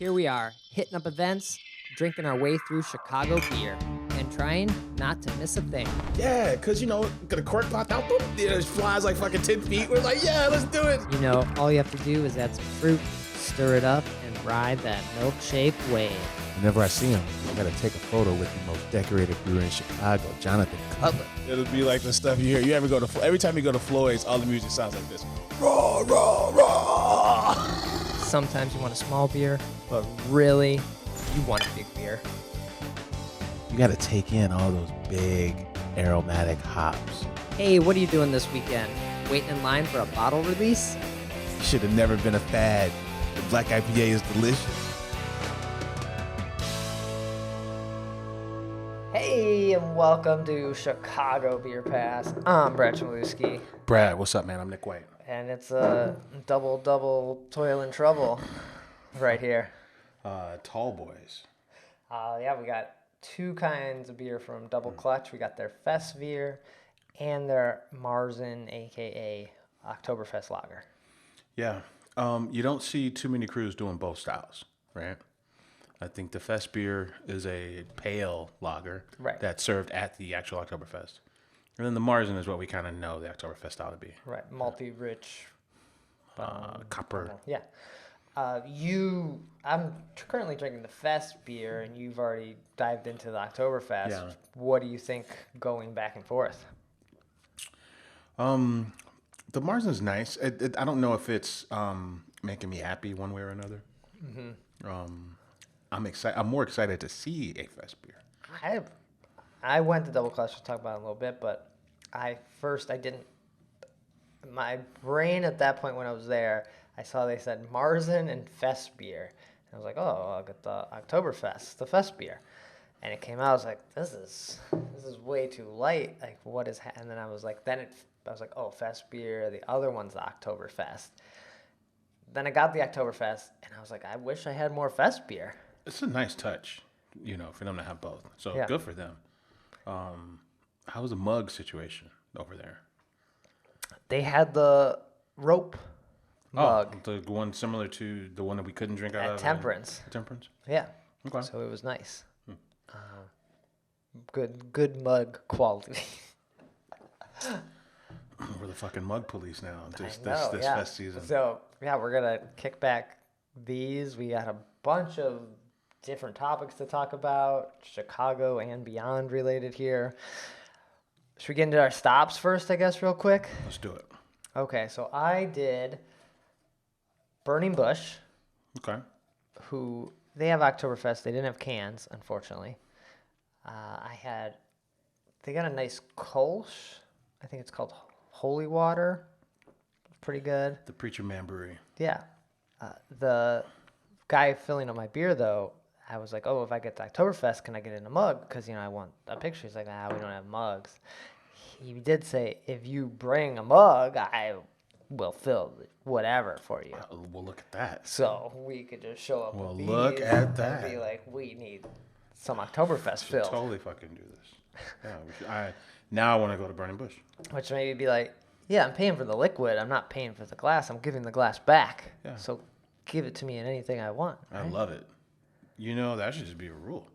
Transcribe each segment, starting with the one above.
Here we are, hitting up events, drinking our way through Chicago beer, and trying not to miss a thing. Yeah, because, got a cork popped out, boom, it flies like fucking 10 feet. We're like, yeah, let's do it. All you have to do is add some fruit, stir it up, and ride that milk-shaped wave. Whenever I see him, I gotta take a photo with the most decorated brewer in Chicago, Jonathan Cutler. It'll be like the stuff you hear. You ever go to, every time you go to Floyd's, all the music sounds like this. Raw, raw, raw. Sometimes you want a small beer, but really, you want a big beer. You gotta take in all those big aromatic hops. Hey, what are you doing this weekend? Waiting in line for a bottle release? You should have never been a fad. The black IPA is delicious. Hey, and welcome to Chicago Beer Pass. I'm Brad Chmielewski, Brad, what's up, man? I'm Nik White. and it's a double Toil and Trouble right here. Tall Boys. Yeah, we got two kinds of beer from Double Clutch. We got their Festbier and their Marzen, a.k.a. Oktoberfest lager. Yeah. You don't see too many crews doing both styles, right? I think the Festbier is a pale lager that's served at the actual Oktoberfest. And then the Marzen is what we kind of know the Oktoberfest style to be. Right, malty-rich. Copper. Yeah. I'm currently drinking the Festbier, and you've already dived into the Oktoberfest. Yeah. What do you think going back and forth? The Marzen's nice. I don't know if it's making me happy one way or another. Mm-hmm. I'm excited. I'm more excited to see a Festbier. I went to Double Clutch to talk about it a little bit, but I didn't. My brain at that point when I was there, I saw they said Marzen and Festbier. And I was like, oh, I'll get the Oktoberfest, the Festbier. And it came out, I was like, this is way too light. Like, what is, and then I was like, oh, Festbier, the other one's the Oktoberfest. Then I got the Oktoberfest, and I was like, I wish I had more Festbier. It's a nice touch, for them to have both. So Yeah. good for them. How was the mug situation over there? They had the rope mug Oh, the one similar to the one that we couldn't drink out at of? Temperance. Temperance? Yeah. Okay. So it was nice. Good mug quality. We're the fucking mug police now. This yeah. fest season. So yeah, we're gonna kick back these. We got a bunch of different topics to talk about, Chicago and beyond related here. Should we get into our stops first, I guess, real quick? Let's do it. Okay, so I did Burning Bush, Okay. who they have Oktoberfest. They didn't have cans, unfortunately. They got a nice Kolsch. I think it's called Holy Water. Pretty good. The Preacher Man Brewery. Yeah. The guy filling up my beer, though, I was like, oh, if I get to Oktoberfest, can I get in a mug? Because, I want a picture. He's like, we don't have mugs. He did say, if you bring a mug, I will fill whatever for you. Well, look at that. So we could just show up Well, with look these at that. and be like, we need some Oktoberfest Should fill. totally fucking do this. Yeah. Now I want to go to Burning Bush. Which maybe be like, yeah, I'm paying for the liquid. I'm not paying for the glass. I'm giving the glass back. Yeah. So give it to me in anything I want. I right? love it. That should just be a rule.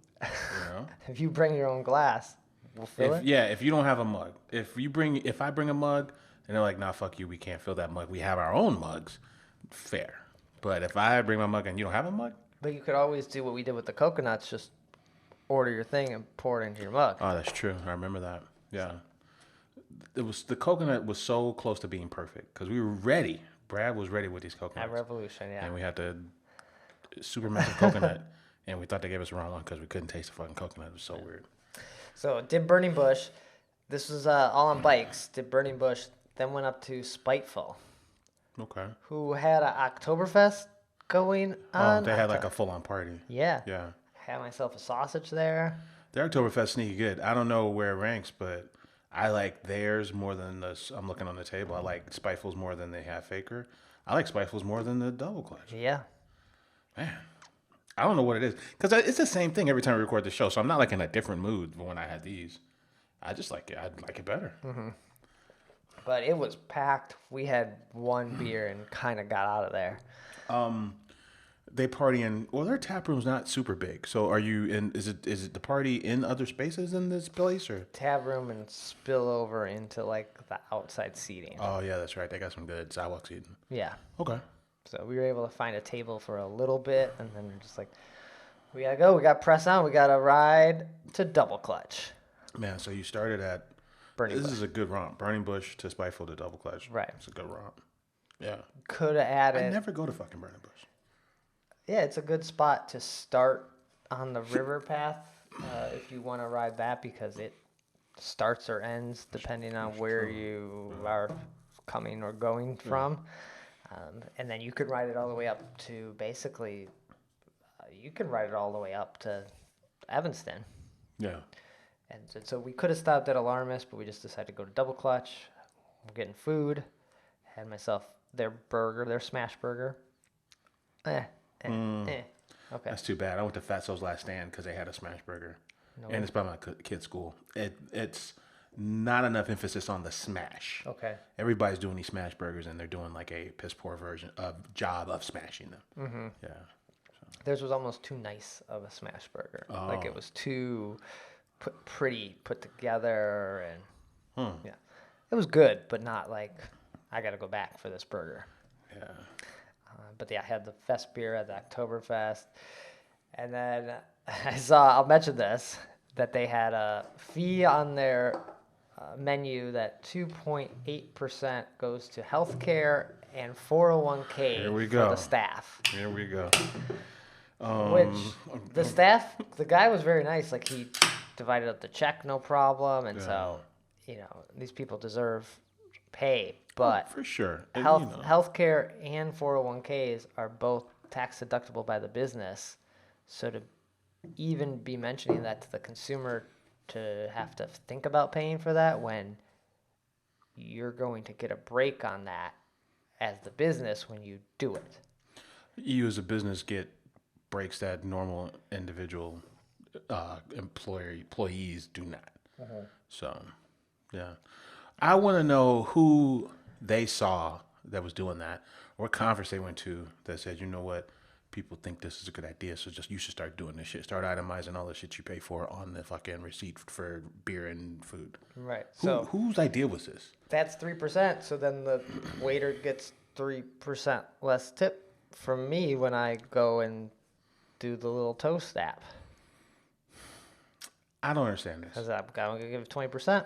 If you bring your own glass, we'll fill it. Yeah, if you don't have a mug. If I bring a mug and they're like, nah, fuck you, we can't fill that mug. We have our own mugs. Fair. But if I bring my mug and you don't have a mug? But you could always do what we did with the coconuts, just order your thing and pour it into your mug. Oh, that's true. I remember that. Yeah. The coconut was so close to being perfect because we were ready. Brad was ready with these coconuts. At Revolution, yeah. And we had the super massive coconut, and we thought they gave us the wrong one because we couldn't taste the fucking coconut. It was so weird. So did Burning Bush. This was all on bikes. Did Burning Bush, then went up to Spiteful, Okay. who had an Oktoberfest going on. They had like a full-on party. Yeah. Yeah. Had myself a sausage there. Their Oktoberfest sneaky good. I don't know where it ranks, but I like theirs more than this. I'm looking on the table. I like Spiteful's more than they have Faker. I like Spiteful's more than the Double Clutch. Yeah. Man, I don't know what it is. Because it's the same thing every time we record the show. So I'm not like in a different mood when I had these. I just like it. I like it better. Mm-hmm. But it was packed. We had one beer and kind of got out of there. they party in. Well, their tap room's not super big. So are you in? Is it the party in other spaces in this place or tab room and spill over into like the outside seating? Oh yeah, that's right. They got some good sidewalk seating. Yeah. Okay. So we were able to find a table for a little bit, and then we're just like, we gotta go. We got press on. We gotta ride to Double Clutch. Man, so you started at Burning This Bush. is a good romp. Burning Bush to Spiteful to Double Clutch. Right. It's a good romp. Yeah. Could have added. I never go to fucking Burning Bush. Yeah, it's a good spot to start on the river path if you want to ride that, because it starts or ends depending on where you are coming or going from. And then you could ride it all the way up to basically, you can ride it all the way up to Evanston. Yeah. And so we could have stopped at Alarmist, but we just decided to go to Double Clutch. We're getting food. Had myself their burger, their smash burger. Okay. That's too bad. I went to Fatso's Last Stand because they had a smash burger. No And it's by my kid's school. It's not enough emphasis on the smash. Okay. Everybody's doing these smash burgers, and they're doing like a piss poor version of job of smashing them. Mm-hmm. Yeah. So. Theirs was almost too nice of a smash burger. Oh. Like it was too pretty put together, and yeah, it was good, but not like I got to go back for this burger. Yeah. But yeah, I had the Festbier at the Oktoberfest, and then I saw, I'll mention this, that they had a fee on their menu that 2.8% goes to healthcare and 401k Here we for go. the staff. Here we go. Which the staff, the guy was very nice. Like he divided up the check, no problem, and so these people deserve pay. But for sure, healthcare and 401ks are both tax deductible by the business. So to even be mentioning that to the consumer, to have to think about paying for that when you're going to get a break on that as the business when you do it. You as a business get breaks that normal individual employees do not. So, yeah. I want to know who they saw that was doing that, or what conference they went to that said, you know what, people think this is a good idea, so just you should start doing this shit. Start itemizing all the shit you pay for on the fucking receipt for beer and food. Right. Whose idea was this? That's 3%. So then the waiter gets 3% less tip from me when I go and do the little toast app. I don't understand this. Because I'm going to give 20%.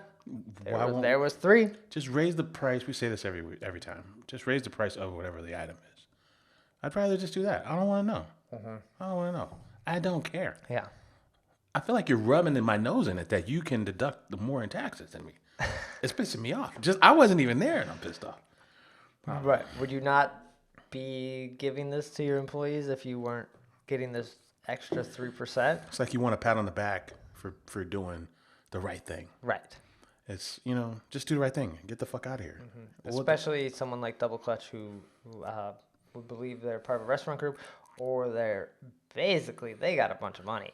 There was 3. Just raise the price. We say this every time. Just raise the price of whatever the item is. I'd rather just do that. I don't want to know. I don't want to know. I don't care. Yeah. I feel like you're rubbing in my nose in it that you can deduct the more in taxes than me. It's pissing me off. I wasn't even there and I'm pissed off. Right. Would you not be giving this to your employees if you weren't getting this extra 3%? It's like you want a pat on the back for doing the right thing. Right. It's, just do the right thing. Get the fuck out of here. Especially someone like Double Clutch who would believe they're part of a restaurant group, or they got a bunch of money.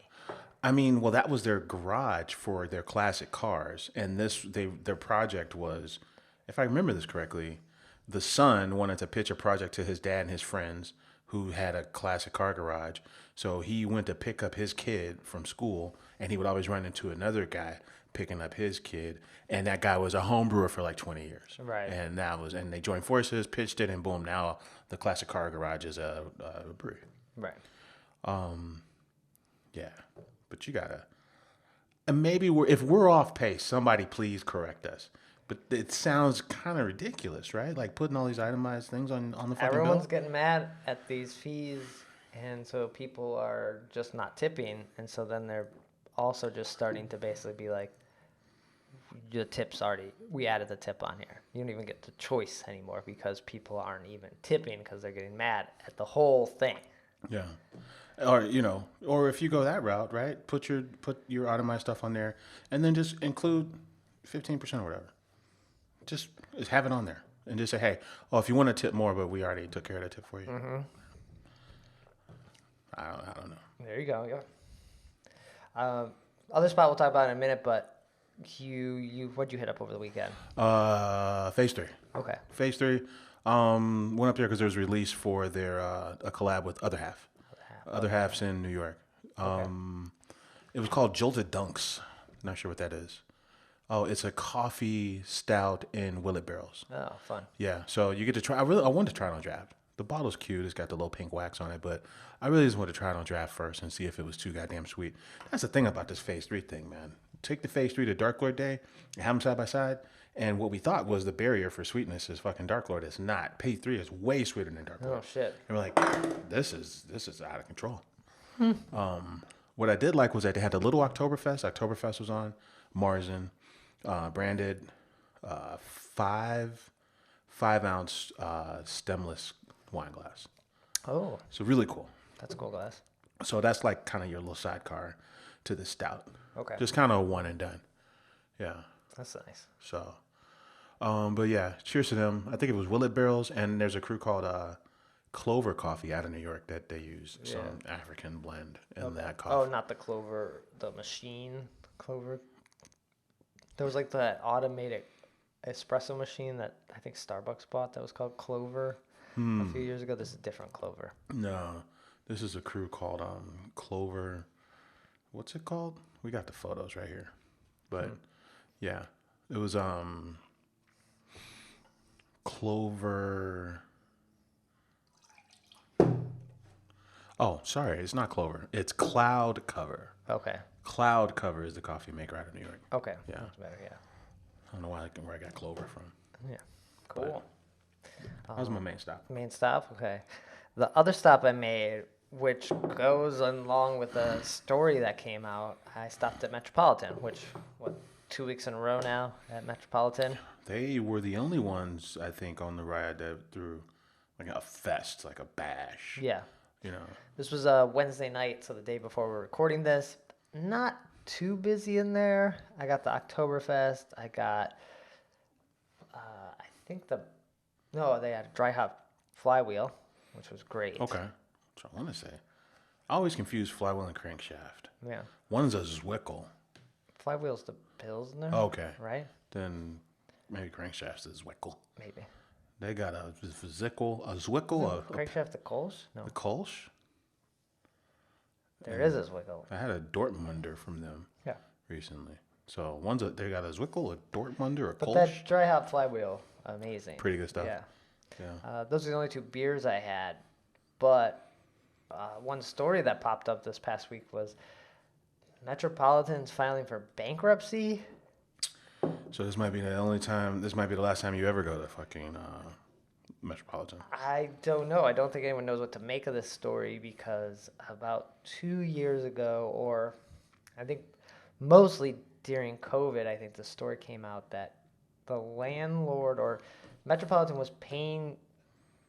I mean, well, that was their garage for their classic cars. And their project was, if I remember this correctly, the son wanted to pitch a project to his dad and his friends who had a classic car garage. So he went to pick up his kid from school, and he would always run into another guy picking up his kid, and that guy was a home brewer for like 20 years. Right. And and they joined forces, pitched it, and boom, now the classic car garage is a brewery. Right. Yeah. But you gotta, and maybe if we're off pace, somebody please correct us. But it sounds kind of ridiculous, right? Like putting all these itemized things on the fucking Everyone's bill. getting mad at these fees, and so people are just not tipping, and so then they're also just starting to basically be like, the tip's we added the tip on here. You don't even get the choice anymore because people aren't even tipping because they're getting mad at the whole thing. Yeah. Or if you go that route, right? Put your itemized stuff on there, and then just include 15% or whatever. Just have it on there, and just say, hey, if you want to tip more, but we already took care of the tip for you. Mm-hmm. I don't know. There you go. Yeah. Other spot we'll talk about in a minute, but what'd you hit up over the weekend? Phase 3. Okay. Phase 3. Went up there because there was a release for their a collab with Other Half. Other half's in New York. It was called Jolted Dunks. Not sure what that is. Oh, it's a coffee stout in Willet barrels. Oh, fun. Yeah, so you get to try. I wanted to try it on draft. The bottle's cute. It's got the little pink wax on it, but I really just wanted to try it on draft first and see if it was too goddamn sweet. That's the thing about this Phase 3 thing, man. Take the Phase 3 to Dark Lord Day and have them side by side, and what we thought was the barrier for sweetness is fucking Dark Lord. It's not. Phase 3 is way sweeter than Dark Lord. Oh, shit. And we're like, this is out of control. What I did like was that they had the little Oktoberfest. Oktoberfest was on. Marzen. Branded 5-ounce stemless wine glass. Oh, So really cool. that's a cool glass. So that's like kind of your little sidecar to the stout. Okay. Just kind of one and done. Yeah. That's nice. So, but yeah, cheers to them. I think it was Willet Barrels, and there's a crew called Clover Coffee out of New York that they use some African blend in that coffee. Oh, not the Clover, the machine Clover. There was like that automated espresso machine that I think Starbucks bought that was called Clover a few years ago. This is a different Clover. No, this is a crew called Clover. What's it called? We got the photos right here. But yeah, it was Clover. Oh, sorry, it's not Clover. It's Cloud Cover. Okay. Cloud Cover is the coffee maker out of New York. Okay. Yeah. That's better, yeah. I don't know where I got Clover from. Yeah. Cool. That was my main stop. Main stop? Okay. The other stop I made, which goes along with the story that came out, I stopped at Metropolitan, which, 2 weeks in a row now at Metropolitan? They were the only ones, I think, on the ride that threw like a fest, like a bash. Yeah. You know. This was a Wednesday night, so the day before we're recording this. Not too busy in there. I got the Oktoberfest. I got, they had a dry hop flywheel, which was great. Okay. That's what I want to say. I always confuse flywheel and crankshaft. Yeah. One's a Zwickel. Flywheel's the Pilsner. Okay. Right? Then maybe crankshaft's is Zwickel. Maybe. They got a Zwickel, Crankshaft the Kolsch? No. a Kolsch. There is a Zwickel. I had a Dortmunder from them Yeah. recently. So they got a Zwickel, a Dortmunder, a But Kolsch. that dry hop flywheel, amazing. Pretty good stuff. Yeah. Yeah. Those are the only 2 beers I had. But one story that popped up this past week was Metropolitan's filing for bankruptcy. So this might be the last time you ever go to fucking Metropolitan. I don't know. I don't think anyone knows what to make of this story because about 2 years ago, or I think mostly during COVID, I think the story came out that the landlord or Metropolitan was paying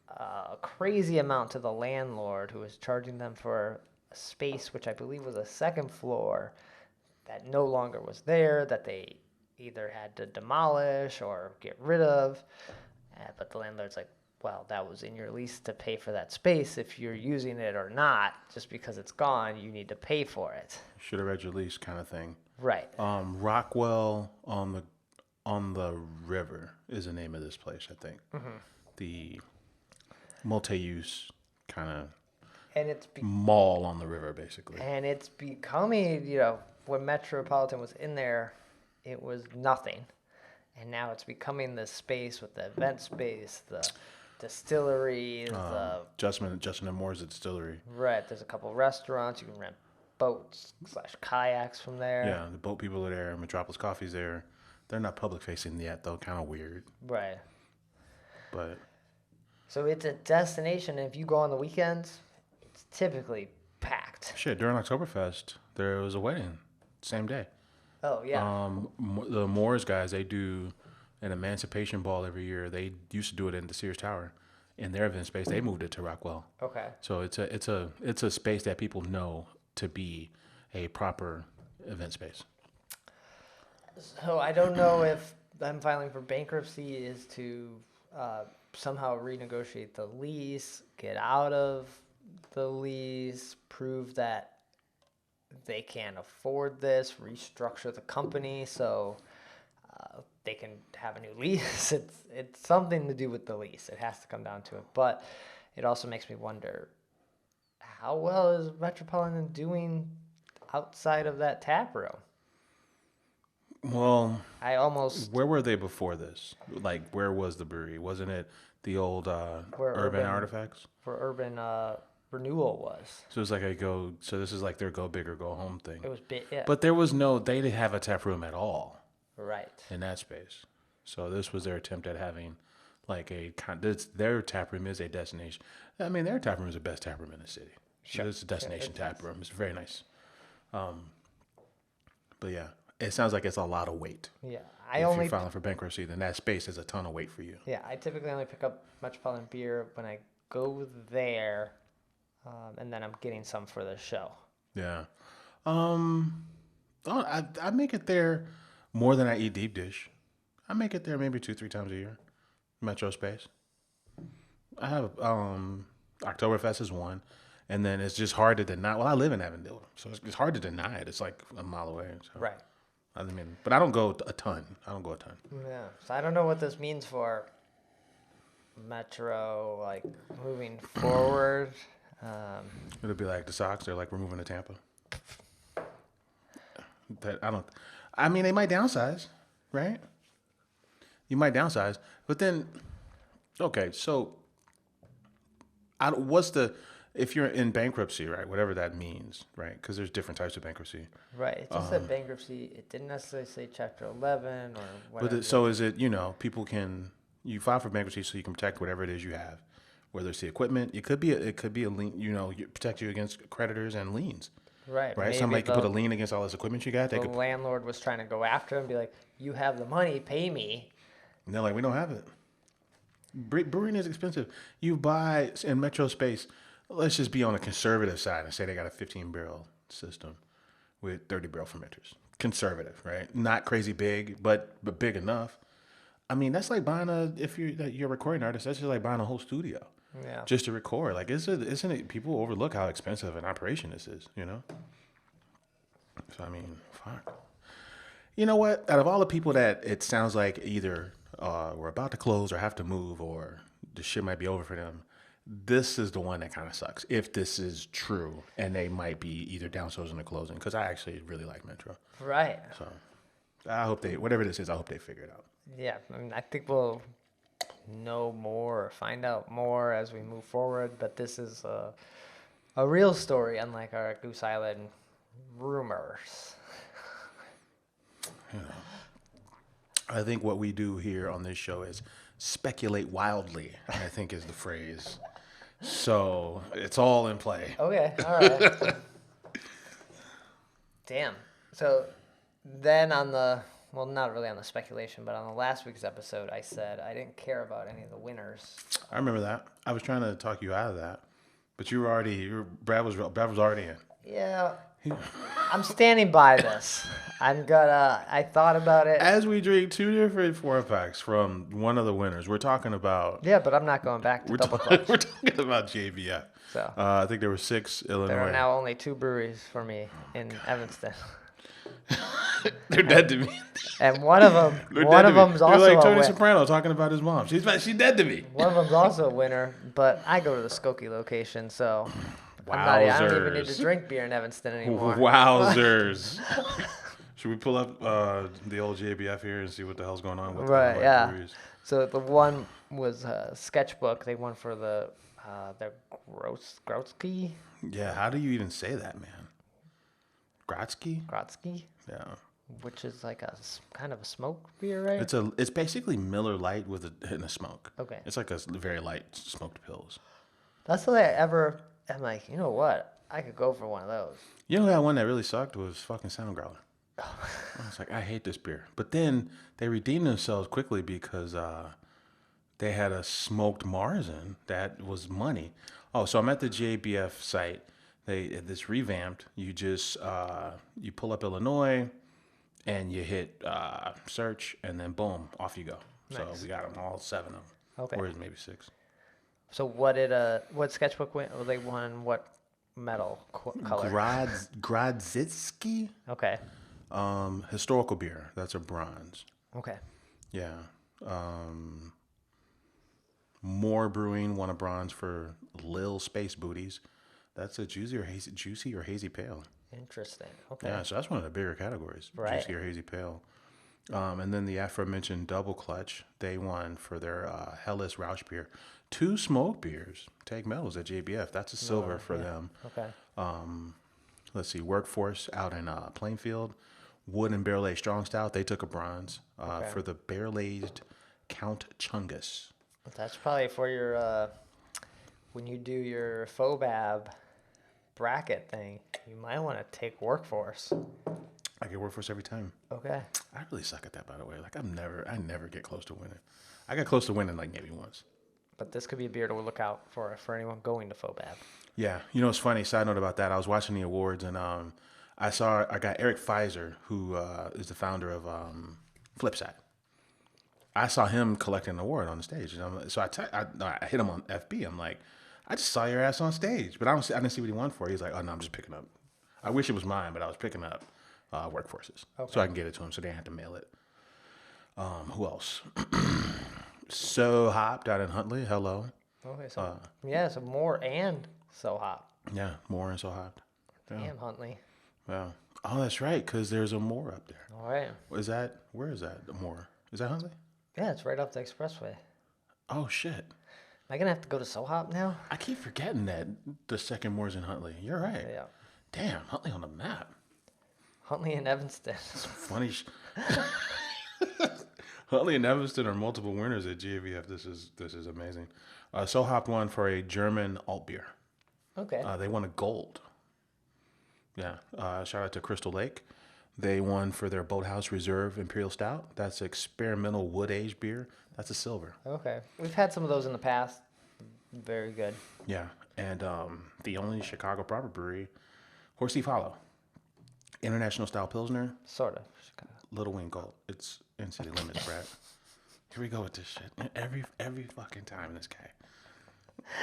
a crazy amount to the landlord who was charging them for a space, which I believe was a 2nd floor, that no longer was there, that they either had to demolish or get rid of. But the landlord's like, well, that was in your lease to pay for that space. If you're using it or not, just because it's gone, you need to pay for it. Should have read your lease, kind of thing. Right. Rockwell on the River is the name of this place, I think. Mm-hmm. The multi-use kind of And it's mall on the river, basically. And it's becoming, when Metropolitan was in there, it was nothing. And now it's becoming this space with the event space, the distillery, Justin and Moore's distillery. Right. There's a couple restaurants. You can rent boats / kayaks from there. Yeah, the boat people are there. Metropolis Coffee's there. They're not public facing yet, though. Kind of weird. Right. But so it's a destination. And if you go on the weekends, it's typically packed. Shit, during Oktoberfest, there was a wedding. Same day. Oh, yeah. The Moore's guys, they do an emancipation ball every year. They used to do it in the Sears Tower. In their event space, they moved it to Rockwell. Okay. So it's a space that people know to be a proper event space. So I don't know if them filing for bankruptcy is to somehow renegotiate the lease, get out of the lease, prove that they can't afford this, restructure the company so they can have a new lease. It's something to do with the lease. It has to come down to it. But it also makes me wonder how well is Metropolitan doing outside of that tap room? Well, where where were they before this? Like, where was the brewery? Wasn't it the old Urban Artifacts? where Urban Renewal was. So it's like so this is like their go big or go home thing. It was big, yeah. But they didn't have a tap room at all. Right. In that space. So this was their attempt at having like their tap room is a destination. I mean, their tap room is the best tap room in the city. Sure. It's a destination tap room. It's very nice. But yeah, it sounds like it's a lot of weight. Yeah. If you're filing for bankruptcy, then that space is a ton of weight for you. Yeah, I typically only pick up Metropolitan beer when I go there, and then I'm getting some for the show. Yeah. I make it there more than I eat deep dish. I make it there maybe 2-3 times a year. Metro space. I have Oktoberfest is one, and then it's just hard to deny. Well, I live in Avondale, so it's hard to deny it. It's like a mile away. So. Right. I mean, but I don't go a ton. Yeah. So I don't know what this means for Metro, like moving forward. It'll be like the Sox. They're like, we're moving to Tampa. I mean, they might downsize, right? You might downsize, but then, okay, so if you're in bankruptcy, right, whatever that means, right, because there's different types of bankruptcy. Right. It just said bankruptcy. It didn't necessarily say Chapter 11 or whatever. But so is it, you you file for bankruptcy so you can protect whatever it is you have, whether it's the equipment. It could be a lien, protect you against creditors and liens. Right. Right. Somebody could put a lien against all this equipment you got. The landlord was trying to go after him and be like, you have the money, pay me. And they're like, we don't have it. Brewing is expensive. You buy in Metro space, let's just be on the conservative side and say they got a 15-barrel system with 30 barrel fermenters. Conservative, right? Not crazy big, but big enough. I mean, that's like buying if you're a recording artist, that's just like buying a whole studio. Yeah. Just to record. Like, isn't it, people overlook how expensive an operation this is, So, I mean, fuck. You know what? Out of all the people that it sounds like either we're about to close or have to move or the shit might be over for them, this is the one that kind of sucks. If this is true and they might be either downsizing or closing, because I actually really like Metro. Right. So I hope whatever this is, I hope they figure it out. Yeah. I mean, I think we'll know more or find out more as we move forward, but this is a real story, unlike our Goose Island rumors. I think what we do here on this show is speculate wildly, I think is the phrase. So it's all in play. Okay, all right. Damn. So then not really on the speculation, but on the last week's episode, I said I didn't care about any of the winners. I remember that. I was trying to talk you out of that, but Brad was already in. Yeah. I'm standing by this. I thought about it. As we drink 2 different 4-packs from one of the winners, we're talking about... Yeah, but I'm not going back to Double Clutch. We're talking about JVF. So I think there were 6 Illinois. There are now only 2 breweries for me in Evanston. They're dead to me. And one of them's also They're like Tony Soprano talking about his mom. She's dead to me. One of them's also a winner, but I go to the Skokie location, so... Wowzers. I don't even need to drink beer in Evanston anymore. Wowzers. Should we pull up the old JBF here and see what the hell's going on with right, yeah. breweries? So the one was Sketchbook. They won for their Grotsky. Yeah, how do you even say that, man? Grotsky? Yeah. Which is like a kind of a smoked beer, right? It's basically Miller Lite in a smoke. Okay. It's like a very light smoked pills. That's all I'm like, you know what? I could go for one of those. You know that one that really sucked was fucking Sound Growler. I was like, I hate this beer. But then they redeemed themselves quickly because they had a smoked Marzen that was money. Oh, so I'm at the JBF site. This revamped. You just you pull up Illinois and you hit search and then boom, off you go. Nice. So we got them all 7 of them. Okay. Or maybe 6. So what Sketchbook win? Well, they won what metal color? Grodzitsky. Okay. Historical beer. That's a bronze. Okay. Yeah. More Brewing won a bronze for Lil Space Booties. That's a juicy or hazy pale. Interesting. Okay. Yeah, so that's one of the bigger categories, Right. juicy or hazy pale. And then the aforementioned Double Clutch, they won for their Helles Rausch beer. 2 smoke beers take medals at JBF. That's a silver for them. Okay. Let's see, Workforce out in Plainfield, Wood and Barrel Aged Strong Stout, they took a bronze for the Barrel Aged Count Chungus. That's probably for your when you do your FOBAB bracket thing. You might want to take Workforce. I get Workforce every time. Okay. I really suck at that, by the way. Like I never get close to winning. I got close to winning like maybe once. But this could be a beer to look out for anyone going to FOBAB. Yeah, you know, it's funny. Side note about that. I was watching the awards and I got Eric Pfizer, who is the founder of Flipside. I saw him collecting an award on the stage, and so I hit him on FB. I'm like, I just saw your ass on stage, but I didn't see what he won for. He's like, oh no, I'm just picking up. I wish it was mine, but I was picking up Workforces, so I can get it to him, so they didn't have to mail it. Who else? So Hopped out in Huntley. Hello. Okay, so so more and So Hop. Yeah, Moore and So Hopped. Yeah. Damn, Huntley. Yeah. Oh, that's right, because there's a Moore up there. All right. Where is that? The Moore? Is that Huntley? Yeah, it's right off the expressway. Oh, shit. Am I going to have to go to So Hop now? I keep forgetting that the second Moore's in Huntley. You're right. Yeah. Damn, Huntley on the map. Huntley and Evanston. Funny. Huntley and Evanston are multiple winners at GAVF. This is amazing. So Hopped won for a German alt beer. Okay. They won a gold. Yeah. Shout out to Crystal Lake. They won for their Boathouse Reserve Imperial Stout. That's experimental wood aged beer. That's a silver. Okay. We've had some of those in the past. Very good. Yeah. And the only Chicago proper brewery, Horse Thief Hollow. International Style Pilsner. Sort of. Chicago. Little Wing Gold. It's in city limits, Brad. Here we go with this shit. Every fucking time, this guy.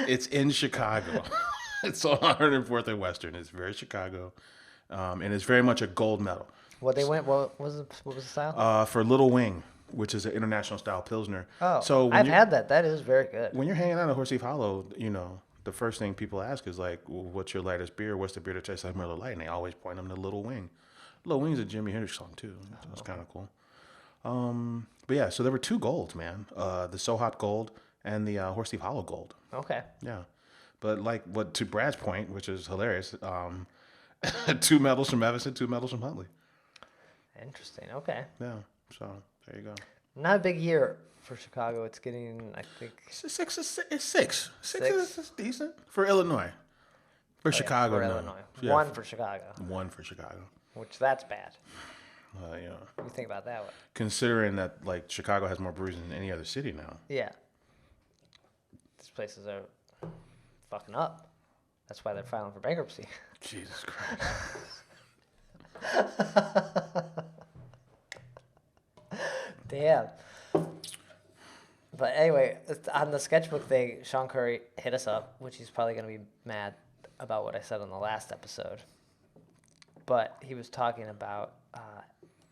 It's in Chicago. It's on 104th and Western. It's very Chicago. And it's very much a gold medal. What was the style? For Little Wing, which is an international style Pilsner. Oh, so I've had that. That is very good. When you're hanging out at Horse Thief Hollow, you know, the first thing people ask is like, well, what's your lightest beer? What's the beer that tastes like Miller Lite? And they always point them to Little Wing. Little Wing's a Jimi Hendrix song too. That's kind of cool. But yeah, so there were 2 golds, man. The So Hop Gold and the Horse Thief Hollow Gold. Okay. Yeah. But like to Brad's point, which is hilarious, 2 medals from Evanston, 2 medals from Huntley. Interesting. Okay. Yeah. So there you go. Not a big year for Chicago. It's getting, I think. Six is decent for Illinois. For Chicago, for no. Illinois. Yeah, 1 for Chicago. 1 for Chicago. Which that's bad. You know, What do you think about that one? considering that like Chicago has more breweries than any other city now. Yeah. These places are fucking up. That's why they're filing for bankruptcy. Jesus Christ. Damn. But anyway, on the sketchbook thing, Sean Curry hit us up, which he's probably going to be mad about what I said on the last episode. But he was talking about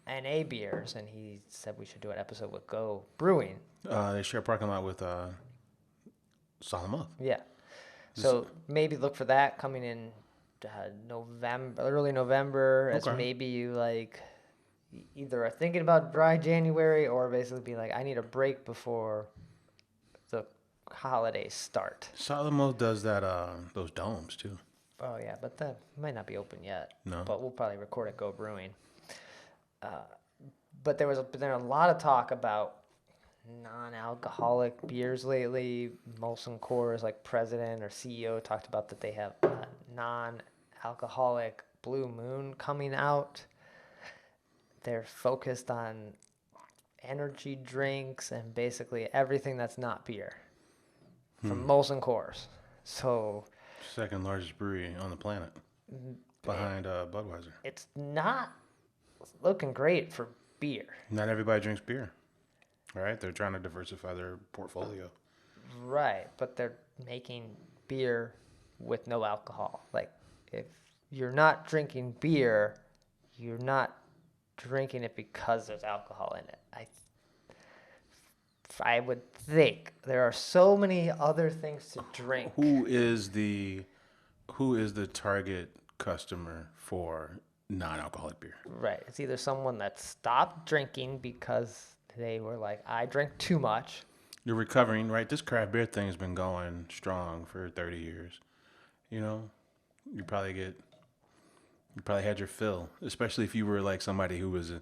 NA beers, and he said we should do an episode with Go Brewing. They share a parking lot with Solemn Oath. Yeah. So maybe look for that coming in November, early November, as maybe you like either are thinking about dry January or basically be like, I need a break before the holidays start. Solemn Oath does that those domes too. Oh yeah, but that might not be open yet. No. But we'll probably record at Go Brewing. But there was a lot of talk about non-alcoholic beers lately. Molson Coors, like president or CEO, talked about that they have non-alcoholic Blue Moon coming out. They're focused on energy drinks and basically everything that's not beer from Molson Coors. So second largest brewery on the planet, behind Budweiser. It's not looking great for beer. Not everybody drinks beer, right? They're trying to diversify their portfolio. Right, but they're making beer with no alcohol. Like, if you're not drinking beer, you're not drinking it because there's alcohol in it. I would think there are so many other things to drink. Who is the who is the target customer for non-alcoholic beer? Right. It's either someone that stopped drinking because they were like, I drink too much. You're recovering, right? This craft beer thing has been going strong for 30 years. You know, you probably had your fill, especially if you were like somebody who was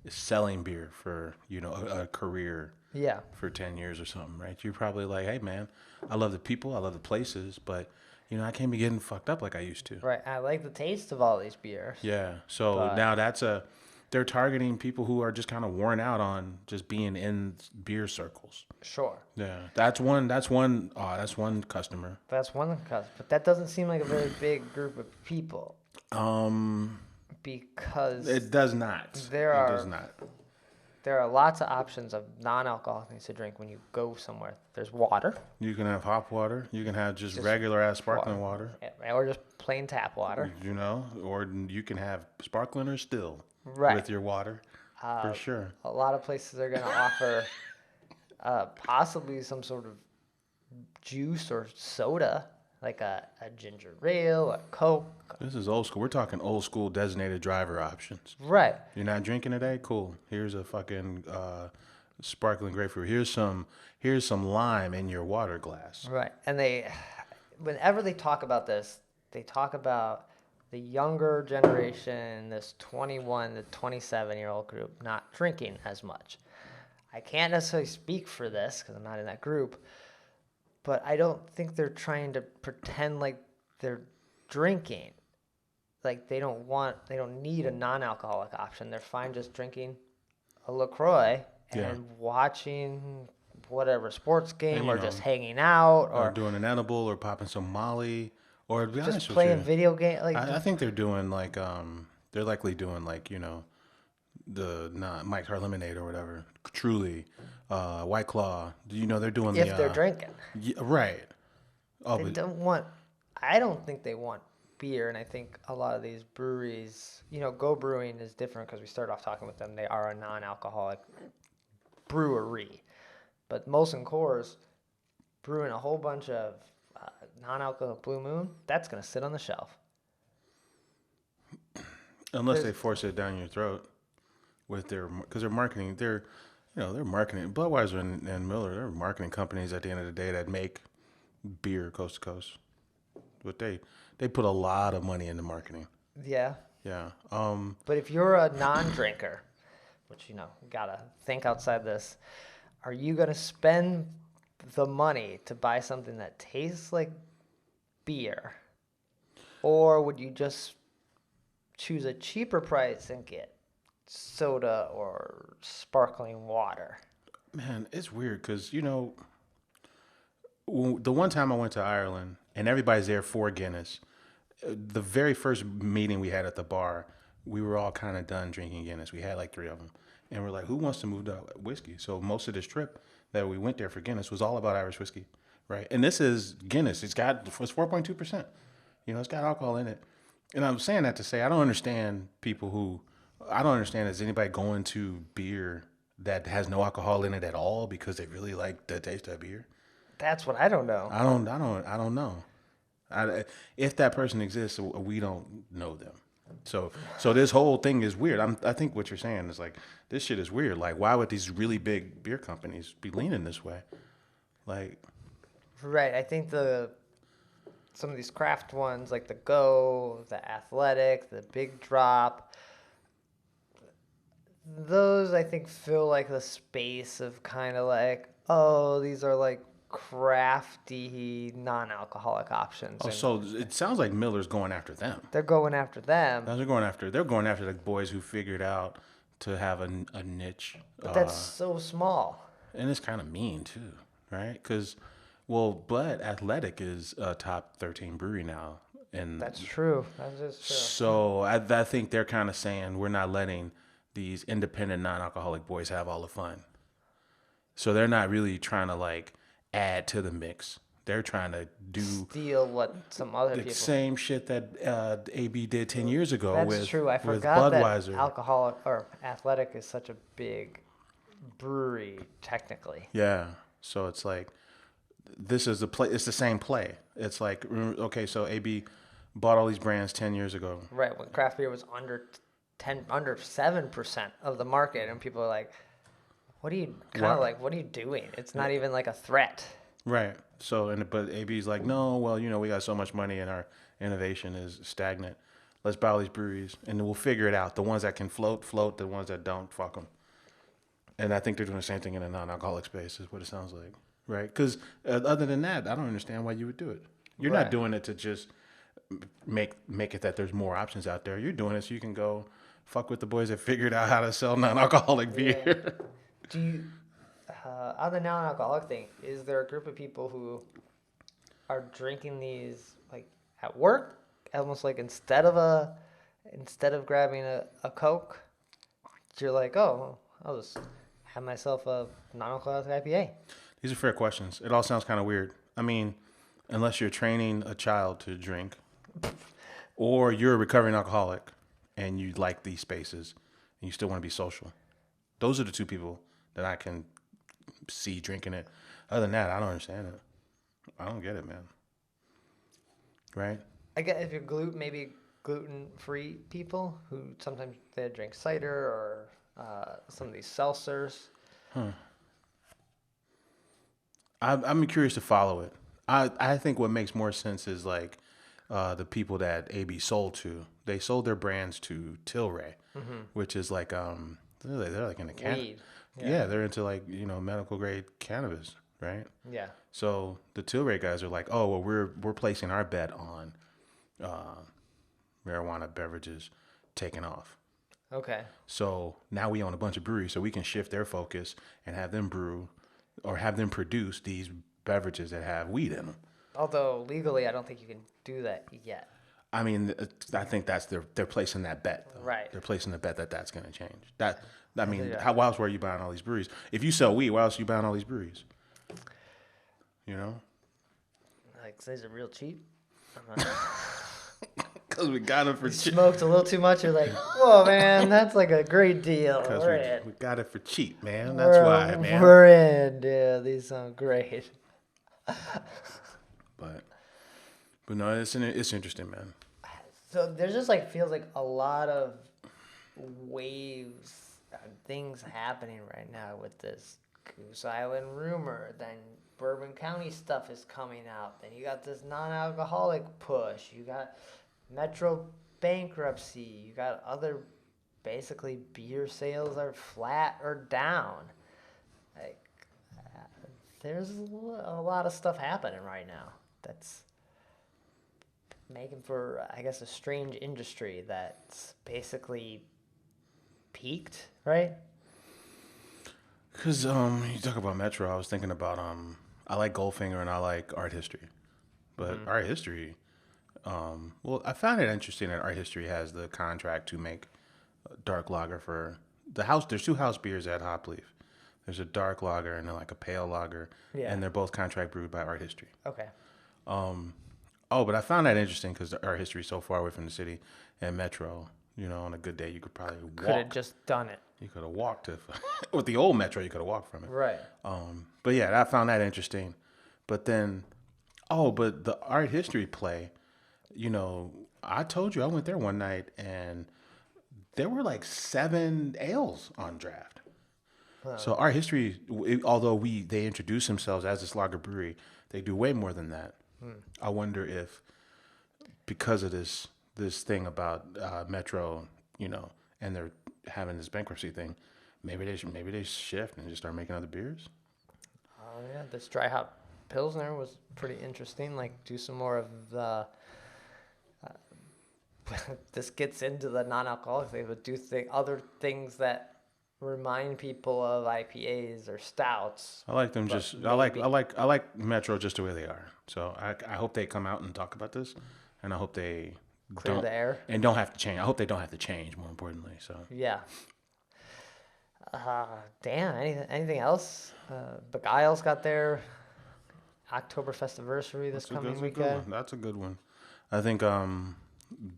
selling beer for, a career. Yeah. For 10 years or something, right? You're probably like, hey, man, I love the people, I love the places, but, I can't be getting fucked up like I used to. Right. I like the taste of all these beers. Yeah. So now they're targeting people who are just kind of worn out on just being in beer circles. Sure. Yeah. That's one customer. That's one customer. But that doesn't seem like a very big group of people. Because it does not. There are lots of options of non-alcoholic things to drink when you go somewhere. There's water. You can have hot water. You can have just regular ass sparkling water. Or just plain tap water. Or you can have sparkling or still with your water. For sure. A lot of places are going to offer possibly some sort of juice or soda, like a ginger ale, a Coke. This is old school. We're talking old school designated driver options. Right. You're not drinking today? Cool. Here's a fucking sparkling grapefruit. Here's some lime in your water glass. Right. And whenever they talk about this, they talk about the younger generation, this 21 to 27-year-old group, not drinking as much. I can't necessarily speak for this because I'm not in that group, but I don't think they're trying to pretend like they're drinking. Like they don't need a non-alcoholic option. They're fine just drinking a LaCroix and watching whatever sports game or just hanging out or doing an edible or popping some Molly or just playing video game. Like I think they're doing like they're likely doing like the Mike's Hard Lemonade or whatever. Truly, White Claw. They're doing if they're drinking. Yeah, right. Oh, I don't think they want beer, and I think a lot of these breweries, Go Brewing is different because we started off talking with them. They are a non-alcoholic brewery, but Molson Coors brewing a whole bunch of non-alcoholic Blue Moon. That's gonna sit on the shelf unless they force it down your throat with because they're marketing. They're marketing. Budweiser and Miller, they're marketing companies at the end of the day that make beer coast to coast. But they put a lot of money into marketing. Yeah. Yeah. But if you're a non-drinker, which gotta think outside this, are you gonna spend the money to buy something that tastes like beer, or would you just choose a cheaper price and get soda or sparkling water? Man, it's weird because the one time I went to Ireland and everybody's there for Guinness. The very first meeting we had at the bar, we were all kind of done drinking Guinness. We had like 3 of them. And we're like, who wants to move to whiskey? So most of this trip that we went there for Guinness was all about Irish whiskey, right? And this is Guinness. It's 4.2%. It's got alcohol in it. And I'm saying that to say I don't understand is anybody going to beer that has no alcohol in it at all because they really like the taste of beer? That's what I don't know. I don't know. If that person exists, we don't know them. So this whole thing is weird. I think what you're saying is like, this shit is weird. Like, why would these really big beer companies be leaning this way? Like, right. I think some of these craft ones, like the Go, the Athletic, the Big Drop, those I think fill like the space of kind of like, oh, these are like crafty non-alcoholic options. Oh, so it sounds like Miller's going after them. They're going after them. They're going after the boys who figured out to have a niche. But that's so small. And it's kind of mean too, right? Because, Blood Athletic is a top 13 brewery now. And that's true. That is true. So I think they're kind of saying we're not letting these independent non-alcoholic boys have all the fun. So they're not really trying to like add to the mix. They're trying to steal what some other people. The same shit that AB did 10 years ago. That's true. I forgot that Alcoholic or Athletic is such a big brewery technically. Yeah. So it's like this is it's the same play. It's like, okay, so AB bought all these brands 10 years ago. Right, when craft beer was under 7% of the market, and people are like, what are you doing? It's not even like a threat. Right. So, but AB's like, no, well, we got so much money and our innovation is stagnant. Let's buy all these breweries and we'll figure it out. The ones that can float. The ones that don't, fuck them. And I think they're doing the same thing in the non-alcoholic space is what it sounds like. Right? Because other than that, I don't understand why you would do it. You're not doing it to just make it that there's more options out there. You're doing it so you can go fuck with the boys that figured out how to sell non-alcoholic beer. Yeah. Do you, on the non-alcoholic thing, is there a group of people who are drinking these like at work, almost like instead of grabbing a Coke, you're like, oh, I'll just have myself a non-alcoholic IPA? These are fair questions. It all sounds kind of weird. I mean, unless you're training a child to drink, or you're a recovering alcoholic and you like these spaces and you still want to be social. Those are the two people that I can see drinking it. Other than that, I don't understand it. I don't get it, man. Right? I get if you're maybe gluten-free people who sometimes they drink cider or some of these seltzers. I'm curious to follow it. I think what makes more sense is like the people that AB sold to. They sold their brands to Tilray, which is like they're like in the weed. Yeah, they're into like medical grade cannabis, right? Yeah. So the Tilray guys are like, oh well, we're placing our bet on marijuana beverages taking off. Okay. So now we own a bunch of breweries, so we can shift their focus and have them brew or have them produce these beverages that have weed in them. Although legally, I don't think you can do that yet. I mean, I think that's they're placing that bet. Though. Right. They're placing the bet that that's going to change. How else were you buying all these breweries? If you sell weed, why else are you buying all these breweries? Like, these are real cheap. Because we got it for cheap. Smoked a little too much. You're like, whoa, man, that's like a great deal. Because we got it for cheap, man. That's why, man. We're in. Yeah, these sound great. But no, it's interesting, man. So there's just like feels like a lot of waves and things happening right now with this Goose Island rumor. Then Bourbon County stuff is coming out. Then you got this non-alcoholic push. You got Metro Bankruptcy. You got other basically beer sales are flat or down. Like there's a lot of stuff happening right now. That's making for, I guess, a strange industry that's basically peaked, right? Because you talk about Metro, I was thinking about I like Goldfinger and I like art history, but art history, well, I found it interesting that art history has the contract to make dark lager for the house. There's two house beers at Hop Leaf. There's a dark lager and then like a pale lager, and they're both contract brewed by art history. Okay. But I found that interesting because the art history is so far away from the city, and Metro, on a good day you could probably walk. Could have just done it. You could have walked with the old Metro. You could have walked from it. Right. But yeah, I found that interesting. But then, but the art history play, I told you I went there one night and there were like 7 ales on draft. Wow. So art history, although they introduce themselves as this lager brewery, they do way more than that. I wonder if because of this thing about Metro, and they're having this bankruptcy thing, maybe they shift and just start making other beers. Oh yeah, this dry hop Pilsner was pretty interesting. Like do some more of the. This gets into the non-alcoholic thing, but do other things that remind people of IPAs or stouts. I like them just. I like Metro just the way they are. So I hope they come out and talk about this, and I hope they clear the air and don't have to change. I hope they don't have to change. More importantly, so yeah. Dan, anything else? Beguile's got their Oktober Festiversary this coming weekend. That's a good one. I think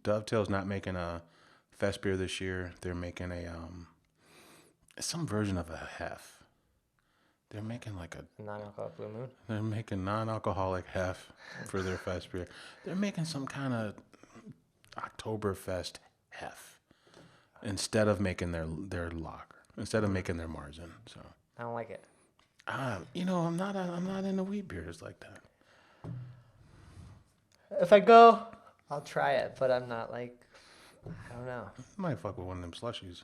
Dovetail's not making a Festbier this year. They're making some version of a hef. They're making like a non-alcoholic Blue Moon. They're making non-alcoholic hef for their Festbier. They're making some kind of Oktoberfest hef instead of making their lager, instead of making their Marzen. So I don't like it. I'm not into wheat beers like that. If I go, I'll try it, but I'm not like, I don't know. I might fuck with one of them slushies.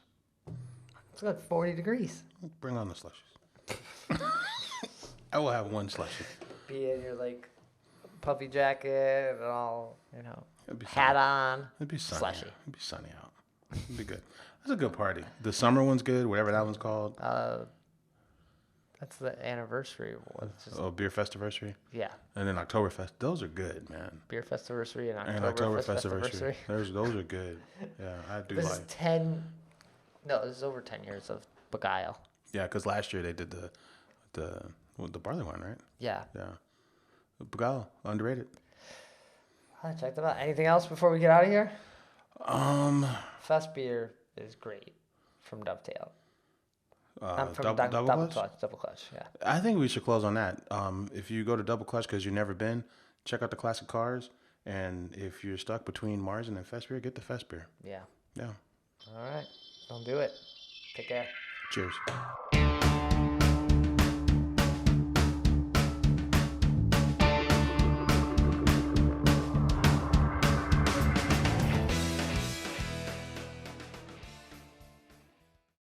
It's got 40 degrees. Bring on the slushies. I will have one slushie. Be in your like puffy jacket and all, hat on. It'd be sunny. Slushy. It'd be sunny out. It'd be good. That's a good party. The summer one's good, whatever that one's called. That's the anniversary one. Beer Festiversary? Yeah. And then Oktoberfest. Those are good, man. Beer Festiversary and Oktober Festiversary. Those are good. Yeah, I do This like. is this is over 10 years of Beguile. Yeah, because last year they did the barley wine, right? Yeah. Yeah. Beguile, underrated. I checked them out. Anything else before we get out of here? Festbier is great from Dovetail. I'm from Double Clutch, yeah. I think we should close on that. If you go to Double Clutch because you've never been, check out the classic cars. And if you're stuck between Marzen and Festbier, get the Festbier. Yeah. Yeah. All right. Don't do it. Take care. Cheers.